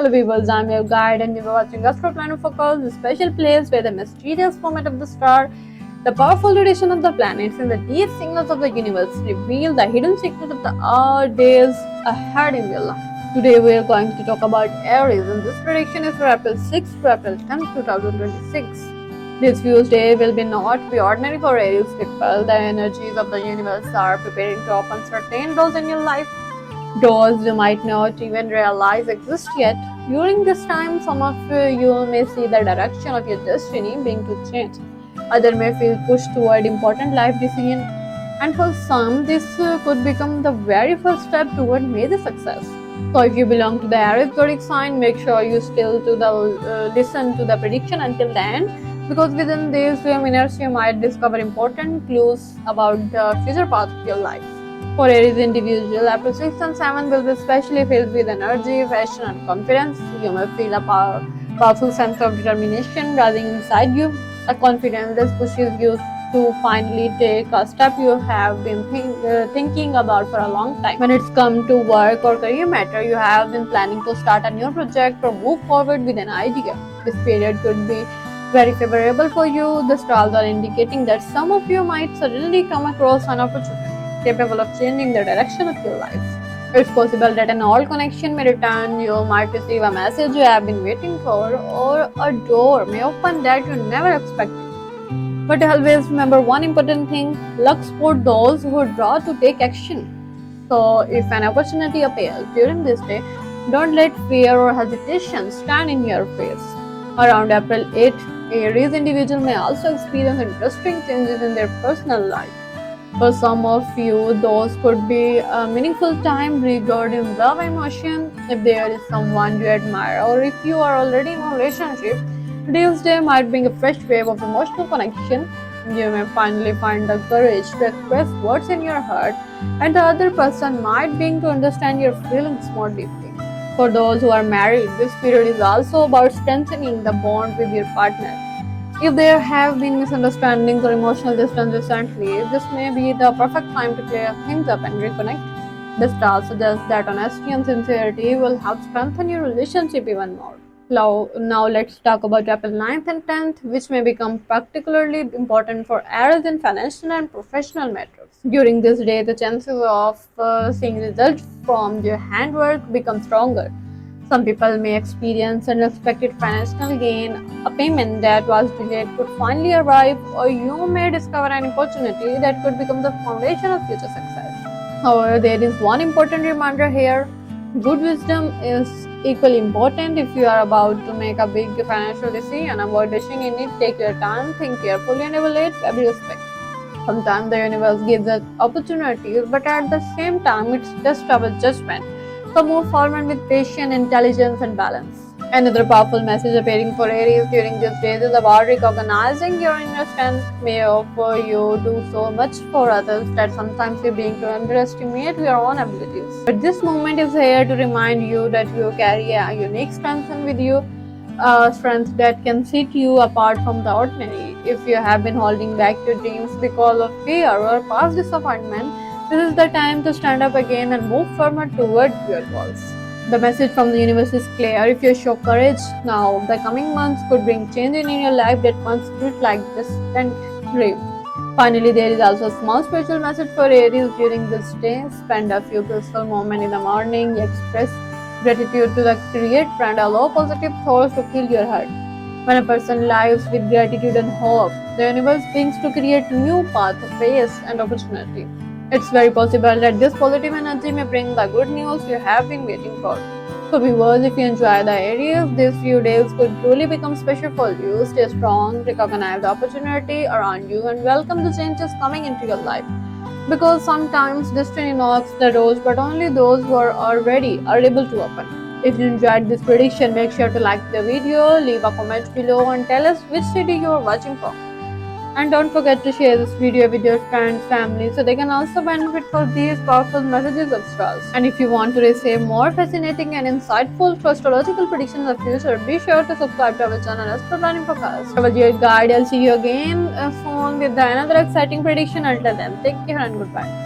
Hello viewers, I'm your guide and you're watching Astro Planet Focus, the special place where the mysterious movement of the star, the powerful rotation of the planets, and the deep signals of the universe reveal the hidden secret of the odd days ahead in your life. Today we are going to talk about Aries, and this prediction is for April 6th to April 10th, 2026. This Tuesday will be not be ordinary for Aries people. The energies of the universe are preparing to open certain doors in your life, doors you might not even realize exist yet. During this time, some of you may see the direction of your destiny being to change. Others may feel pushed toward important life decisions, and for some, this could become the very first step toward major success. So, if you belong to the Aries zodiac sign, make sure you still to the listen to the prediction until the end, because within these few minutes, you might discover important clues about the future path of your life. For Aries individual, April 6th and 7th will be especially filled with energy, passion, and confidence. You may feel a powerful sense of determination rising inside you. A confidence that pushes you to finally take a step you have been thinking about for a long time. When it's come to work or career matter, you have been planning to start a new project or move forward with an idea. This period could be very favorable for you. The stars are indicating that some of you might suddenly come across an opportunity capable of changing the direction of your life. It's possible that an old connection may return, you might receive a message you have been waiting for, or a door may open that you never expected. But always remember one important thing: luck supports those who draw to take action. So, if an opportunity appears during this day, don't let fear or hesitation stand in your face. Around April 8th, Aries individual may also experience interesting changes in their personal life. For some of you, those could be a meaningful time regarding love emotion. If there is someone you admire, or if you are already in a relationship, today's day might bring a fresh wave of emotional connection. You may finally find the courage to express what's in your heart, and the other person might begin to understand your feelings more deeply. For those who are married, this period is also about strengthening the bond with your partner. If there have been misunderstandings or emotional distance recently, this may be the perfect time to clear things up and reconnect. The stars suggest that honesty and sincerity will help strengthen your relationship even more. Now let's talk about April 9th and 10th, which may become particularly important for Aries in financial and professional matters. During this day, the chances of seeing results from your handwork become stronger. Some people may experience unexpected financial gain, a payment that was delayed could finally arrive, or you may discover an opportunity that could become the foundation of future success. However, there is one important reminder here: good wisdom is equally important. If you are about to make a big financial decision, avoid rushing in it, take your time, think carefully, and evaluate every aspect. Sometimes the universe gives us opportunities, but at the same time, it's just our judgment. So move forward with patience, intelligence, and balance. Another powerful message appearing for Aries during these days is about recognizing your inner strength. May offer you do so much for others that sometimes you begin to underestimate your own abilities. But this moment is here to remind you that you carry a unique strength with you, a strength that can set you apart from the ordinary. If you have been holding back your dreams because of fear or past disappointment, this is the time to stand up again and move forward toward your goals. The message from the universe is clear. If you show courage now, the coming months could bring change in your life that once felt like distant dream. Finally, there is also a small spiritual message for Aries during this day. Spend a few peaceful moments in the morning, express gratitude to the creator, and allow positive thoughts to fill your heart. When a person lives with gratitude and hope, the universe begins to create new paths, ways, and opportunity. It's very possible that this positive energy may bring the good news you have been waiting for. So, viewers, if you enjoy the areas, these few days could truly become special for you. Stay strong, recognize the opportunity around you, and welcome the changes coming into your life. Because sometimes destiny knocks the doors, but only those who are ready are able to open. If you enjoyed this prediction, make sure to like the video, leave a comment below, and tell us which city you are watching from. And don't forget to share this video with your friends, family, so they can also benefit from these powerful messages of stars. And if you want to receive more fascinating and insightful astrological predictions of the future, be sure to subscribe to our channel Astro Planning Focus. I will be your guide. I'll see you again soon with another exciting prediction. Until then, take care and goodbye.